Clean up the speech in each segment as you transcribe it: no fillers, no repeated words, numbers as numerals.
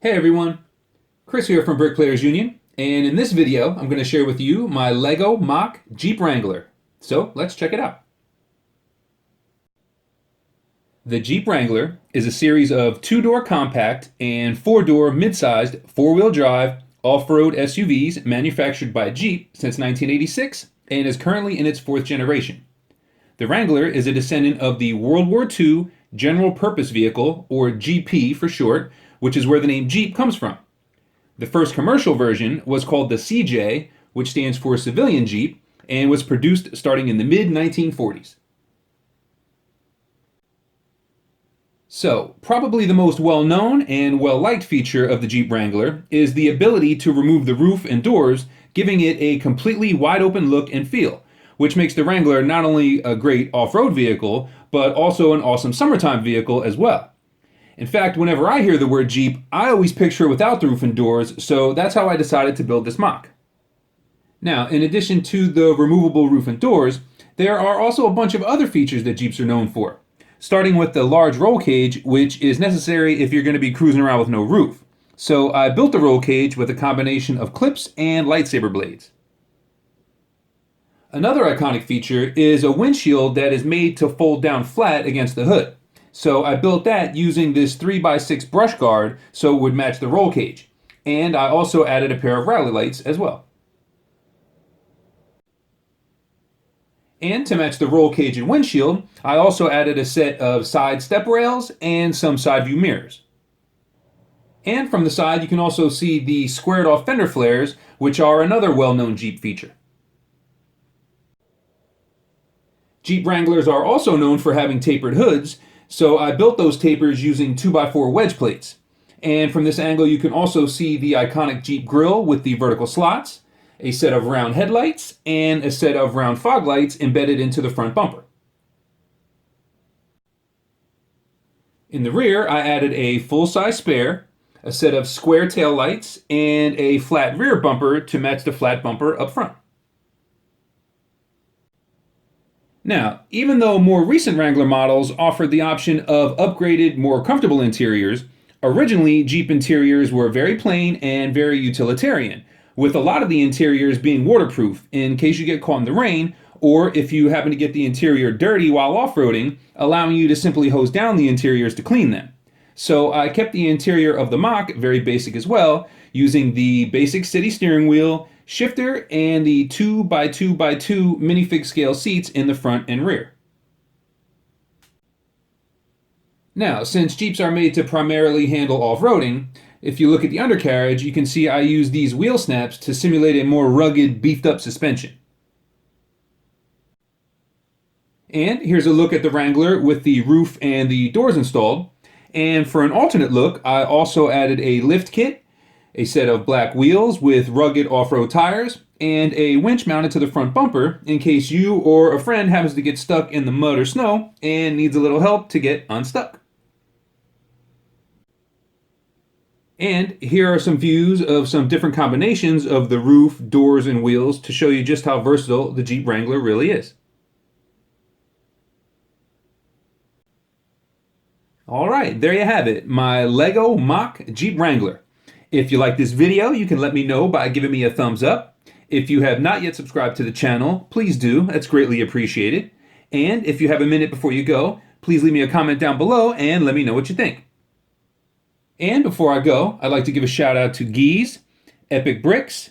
Hey everyone, Chris here from Bricklayers Union, and in this video I'm going to share with you my LEGO MOC Jeep Wrangler. So let's check it out. The Jeep Wrangler is a series of two-door compact and four-door mid-sized four-wheel drive off-road SUVs manufactured by Jeep since 1986 and is currently in its fourth generation. The Wrangler is a descendant of the World War II General Purpose Vehicle, or GP for short, which is where the name Jeep comes from. The first commercial version was called the CJ, which stands for Civilian Jeep, and was produced starting in the mid-1940s. So, probably the most well-known and well-liked feature of the Jeep Wrangler is the ability to remove the roof and doors, giving it a completely wide-open look and feel, which makes the Wrangler not only a great off-road vehicle, but also an awesome summertime vehicle as well. In fact, whenever I hear the word Jeep, I always picture it without the roof and doors, so that's how I decided to build this MOC. Now, in addition to the removable roof and doors, there are also a bunch of other features that Jeeps are known for, starting with the large roll cage, which is necessary if you're going to be cruising around with no roof. So I built the roll cage with a combination of clips and lightsaber blades. Another iconic feature is a windshield that is made to fold down flat against the hood. So I built that using this 3x6 brush guard so it would match the roll cage. And I also added a pair of rally lights as well. And to match the roll cage and windshield, I also added a set of side step rails and some side view mirrors. And from the side you can also see the squared off fender flares, which are another well-known Jeep feature. Jeep Wranglers are also known for having tapered hoods, so I built those tapers using 2x4 wedge plates. And from this angle you can also see the iconic Jeep grille with the vertical slots, a set of round headlights, and a set of round fog lights embedded into the front bumper. In the rear I added a full-size spare, a set of square tail lights, and a flat rear bumper to match the flat bumper up front. Now, even though more recent Wrangler models offered the option of upgraded, more comfortable interiors, originally Jeep interiors were very plain and very utilitarian, with a lot of the interiors being waterproof in case you get caught in the rain, or if you happen to get the interior dirty while off-roading, allowing you to simply hose down the interiors to clean them. So I kept the interior of the MOC very basic as well, using the basic city steering wheel, shifter, and the 2x2x2 minifig scale seats in the front and rear. Now, since Jeeps are made to primarily handle off-roading, if you look at the undercarriage, you can see I use these wheel snaps to simulate a more rugged, beefed-up suspension. And here's a look at the Wrangler with the roof and the doors installed. And for an alternate look, I also added a lift kit, a set of black wheels with rugged off-road tires, and a winch mounted to the front bumper in case you or a friend happens to get stuck in the mud or snow and needs a little help to get unstuck. And here are some views of some different combinations of the roof, doors, and wheels to show you just how versatile the Jeep Wrangler really is. Alright, there you have it, my LEGO MOC Jeep Wrangler. If you like this video, you can let me know by giving me a thumbs up. If you have not yet subscribed to the channel, please do. That's greatly appreciated. And if you have a minute before you go, please leave me a comment down below and let me know what you think. And before I go, I'd like to give a shout out to Geese, Epic Bricks,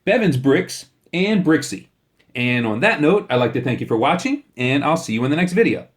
Bevan's Bricks, and Brixie. And on that note, I'd like to thank you for watching, and I'll see you in the next video.